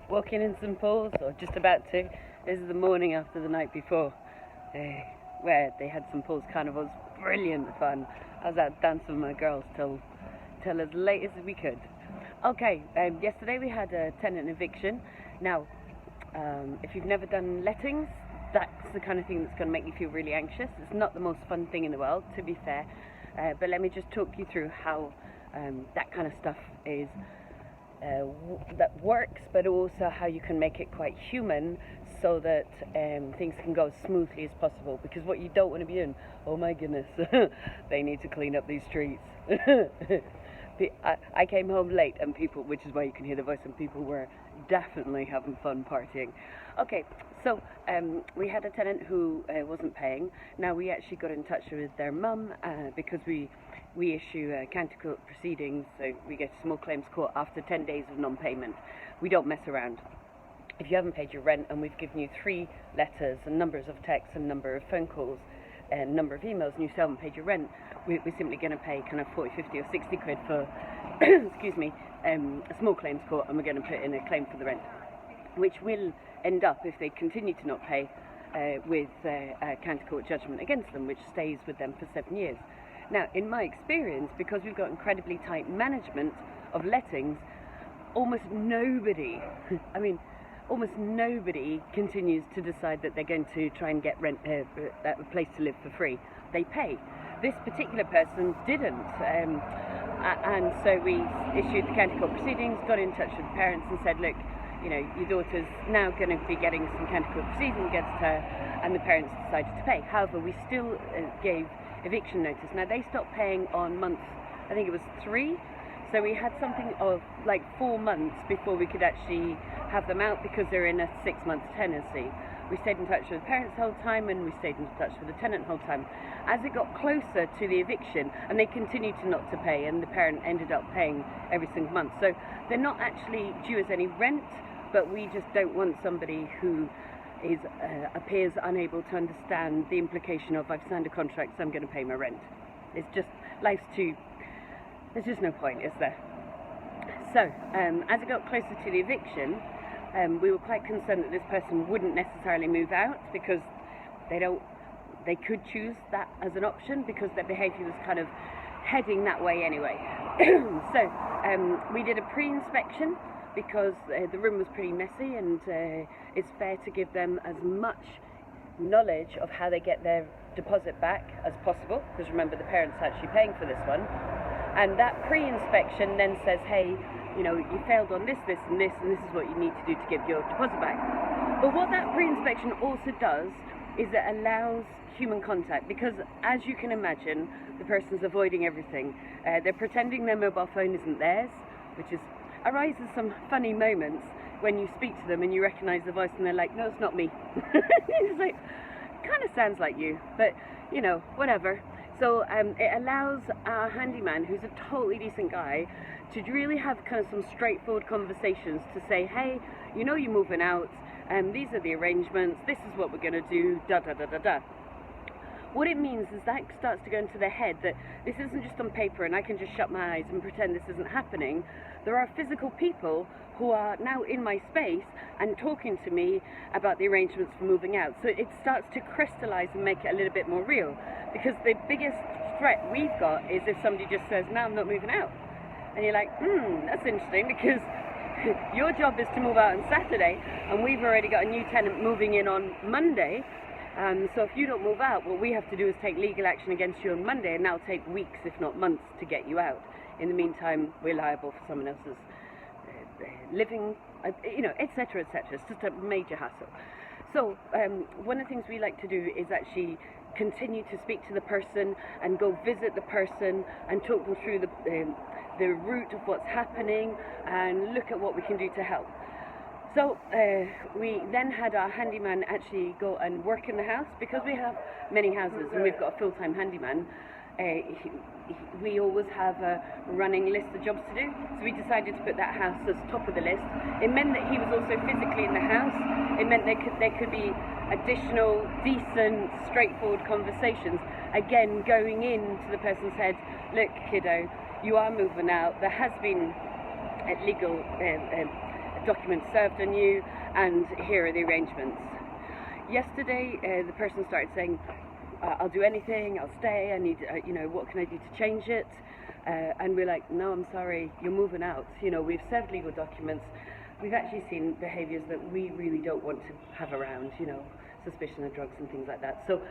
walking in St Paul's, or just about to. This is the morning after the night before, where they had St Paul's Carnival. Brilliant fun. I was out dancing with my girls till as late as we could. Okay, yesterday we had a tenant eviction. Now, if you've never done lettings, that's the kind of thing that's going to make you feel really anxious. It's not the most fun thing in the world, to be fair, but let me just talk you through how that kind of stuff is that works, but also how you can make it quite human so that things can go as smoothly as possible. Because what you don't want to be doing, oh my goodness, they need to clean up these streets. I came home late and people, which is why you can hear the voice, and people were definitely having fun partying. Okay, so we had a tenant who wasn't paying. Now we actually got in touch with their mum because we issue county court proceedings, so we get a small claims court after 10 days of non-payment. We don't mess around. If you haven't paid your rent and we've given you 3 letters and numbers of texts and number of phone calls and number of emails and you still haven't paid your rent, we're simply going to pay kind of 40, 50 or 60 quid for excuse me, a small claims court, and we're going to put in a claim for the rent, which will end up, if they continue to not pay, with a county court judgment against them, which stays with them for 7 years. Now, in my experience, because we've got incredibly tight management of lettings, almost nobody continues to decide that they're going to try and get a place to live for free. They pay. This particular person didn't, and so we issued the county court proceedings, got in touch with the parents and said, look, you know, your daughter's now going to be getting some county court proceedings against her, and the parents decided to pay. However, we still gave eviction notice. Now, they stopped paying on month, I think it was 3, so we had something of like 4 months before we could actually have them out because they're in a 6-month tenancy. We stayed in touch with the parents the whole time, and we stayed in touch with the tenant the whole time. As it got closer to the eviction, and they continued to not to pay, and the parent ended up paying every single month. So they're not actually due as any rent, but we just don't want somebody who appears unable to understand the implication of, I've signed a contract, so I'm going to pay my rent. It's just, there's just no point, is there? So, as it got closer to the eviction, we were quite concerned that this person wouldn't necessarily move out, because they could choose that as an option because their behaviour was kind of heading that way anyway. So, we did a pre-inspection because the room was pretty messy, and it's fair to give them as much knowledge of how they get their deposit back as possible, because remember, the parents are actually paying for this one. And that pre-inspection then says, hey, you know, you failed on this, this and this, and this is what you need to do to get your deposit back. But what that pre-inspection also does is it allows human contact, because as you can imagine, the person's avoiding everything. They're pretending their mobile phone isn't theirs, which arises some funny moments when you speak to them and you recognise the voice and they're like, no, it's not me. It's like, kind of sounds like you, but you know, whatever. So it allows our handyman, who's a totally decent guy, to really have kind of some straightforward conversations to say, hey, you know, you're moving out, these are the arrangements, this is what we're going to do, da da da da da. What it means is that starts to go into their head that this isn't just on paper and I can just shut my eyes and pretend this isn't happening. There are physical people who are now in my space and talking to me about the arrangements for moving out. So it starts to crystallise and make it a little bit more real. Because the biggest threat we've got is if somebody just says, no, I'm not moving out. And you're like, that's interesting, because your job is to move out on Saturday, and we've already got a new tenant moving in on Monday. So if you don't move out, what we have to do is take legal action against you on Monday, and that'll take weeks, if not months, to get you out. In the meantime, we're liable for someone else's living, you know, etc., etc. It's just a major hassle. So one of the things we like to do is actually continue to speak to the person and go visit the person and talk them through the root of what's happening and look at what we can do to help. So we then had our handyman actually go and work in the house, because we have many houses and we've got a full-time handyman. We always have a running list of jobs to do, so we decided to put that house as top of the list. It meant that he was also physically in the house. It meant there could be additional, decent, straightforward conversations. Again, going into the person's head, look, kiddo, you are moving out. There has been legal documents served on you, and here are the arrangements. Yesterday, the person started saying, I'll do anything, I'll stay, I need, what can I do to change it? And we're like, no, I'm sorry, you're moving out. We've served legal documents. We've actually seen behaviours that we really don't want to have around, suspicion of drugs and things like that. So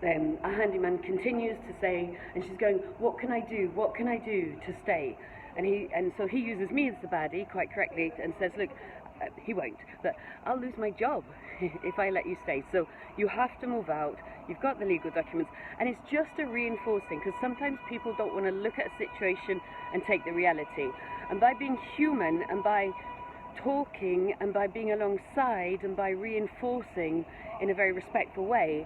our handyman continues to say, and she's going, what can I do? What can I do to stay? And so he uses me as the baddie, quite correctly, and says, look, he won't, but I'll lose my job if I let you stay. So you have to move out. You've got the legal documents, and it's just a reinforcing, because sometimes people don't want to look at a situation and take the reality. And by being human, and by talking, and by being alongside, and by reinforcing in a very respectful way,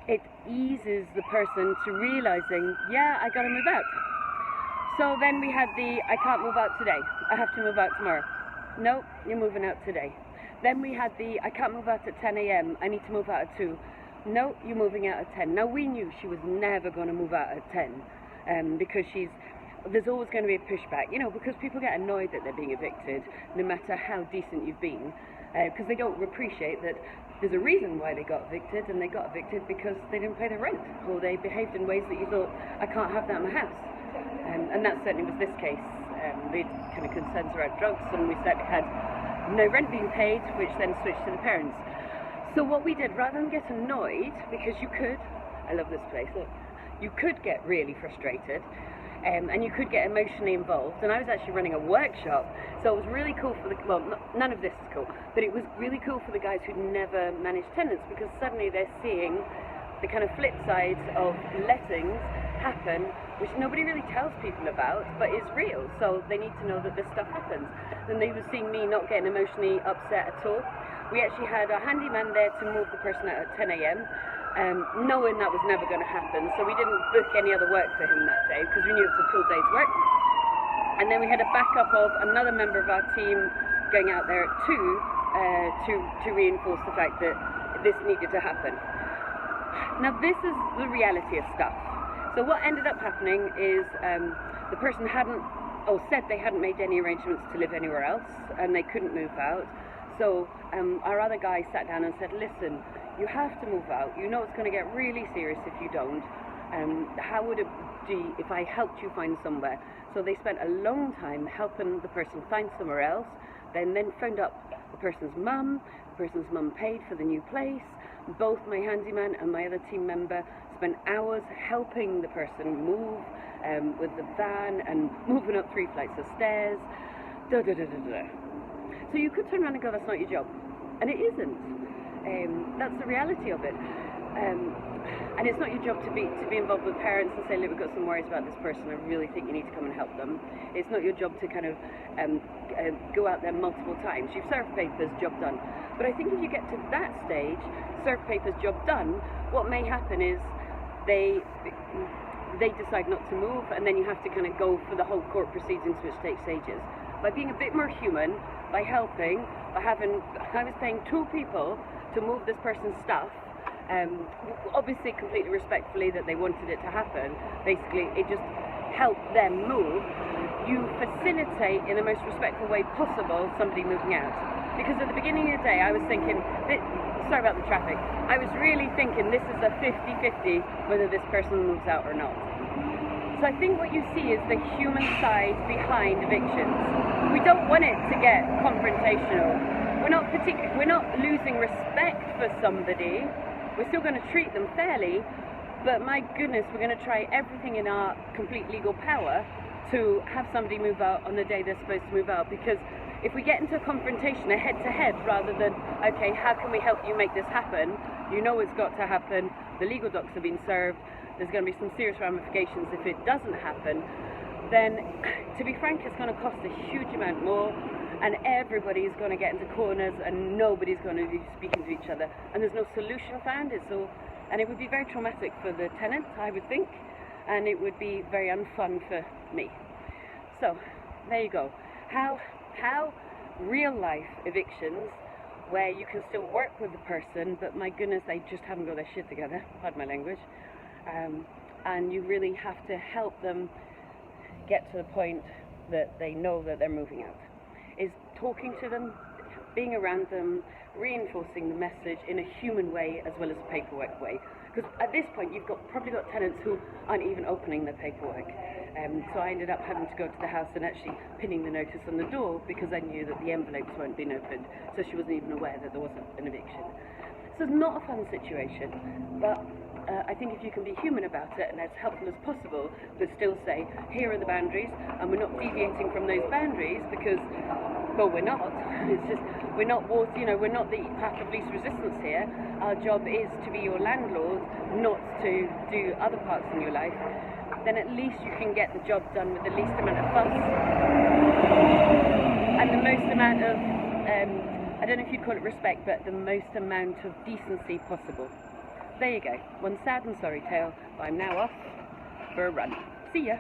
it eases the person to realizing, yeah, I got to move out. So then we had I can't move out today, I have to move out tomorrow. No, you're moving out today. Then we had I can't move out at 10 a.m, I need to move out at 2. No, you're moving out at 10. Now we knew she was never going to move out at 10, because there's always going to be a pushback, because people get annoyed that they're being evicted, no matter how decent you've been, because they don't appreciate that there's a reason why they got evicted, and they got evicted because they didn't pay their rent, or they behaved in ways that you thought, I can't have that in my house. And that certainly was this case. We had kind of concerns around drugs, and we certainly had no rent being paid, which then switched to the parents. So what we did, rather than get annoyed, because you could, I love this place, look, you could get really frustrated, and you could get emotionally involved. And I was actually running a workshop, so it was really cool for none of this is cool, but it was really cool for the guys who'd never managed tenants, because suddenly they're seeing the kind of flip side of lettings happen, which nobody really tells people about, but is real. So they need to know that this stuff happens. And they were seeing me not getting emotionally upset at all. We actually had a handyman there to move the person out at 10 a.m, knowing that was never going to happen. So we didn't book any other work for him that day, because we knew it was a full day's work. And then we had a backup of another member of our team going out there at 2 to reinforce the fact that this needed to happen. Now this is the reality of stuff. So what ended up happening is the person said they hadn't made any arrangements to live anywhere else, and they couldn't move out. So our other guy sat down and said, listen, you have to move out. You know it's going to get really serious if you don't. How would it be if I helped you find somewhere? So they spent a long time helping the person find somewhere else, then phoned up the person's mum. The person's mum paid for the new place. Both my handyman and my other team member spent hours helping the person move with the van and moving up 3 flights of stairs. So you could turn around and go, that's not your job. And it isn't. That's the reality of it. And it's not your job to be involved with parents and say, look, we've got some worries about this person, I really think you need to come and help them. It's not your job to kind of go out there multiple times. You've served papers, job done. But I think if you get to that stage, served papers, job done, what may happen is they decide not to move, and then you have to kind of go for the whole court proceedings, which takes ages. By being a bit more human, by helping, I was paying 2 people to move this person's stuff, obviously completely respectfully that they wanted it to happen. Basically, it just helped them move. You facilitate in the most respectful way possible somebody moving out. Because at the beginning of the day, I was thinking, sorry about the traffic, I was really thinking this is a 50-50 whether this person moves out or not. So I think what you see is the human side behind evictions. We don't want it to get confrontational. We're not losing respect for somebody. We're still going to treat them fairly, but my goodness, we're going to try everything in our complete legal power to have somebody move out on the day they're supposed to move out. Because if we get into a confrontation, a head-to-head, rather than, okay, how can we help you make this happen? You know it's got to happen. The legal docs have been served. There's going to be some serious ramifications if it doesn't happen. Then, to be frank, it's going to cost a huge amount more, and everybody's going to get into corners, and nobody's going to be speaking to each other, and there's no solution found. And it would be very traumatic for the tenant, I would think, and it would be very unfun for me. So, there you go. How real life evictions, where you can still work with the person, but my goodness, they just haven't got their shit together, pardon my language, and you really have to help them get to the point that they know that they're moving out. Is talking to them being around them, reinforcing the message in a human way as well as a paperwork way. Because at this point you've probably got tenants who aren't even opening their paperwork. So I ended up having to go to the house and actually pinning the notice on the door because I knew that the envelopes weren't being opened, so she wasn't even aware that there wasn't an eviction. So it's not a fun situation, but I think if you can be human about it and as helpful as possible, but still say, here are the boundaries, and we're not deviating from those boundaries because, well, we're not. It's just, we're not we're not the path of least resistance here. Our job is to be your landlord, not to do other parts in your life. Then at least you can get the job done with the least amount of fuss and the most amount of, I don't know if you'd call it respect, but the most amount of decency possible. There you go. One sad and sorry tale, but I'm now off for a run. See ya!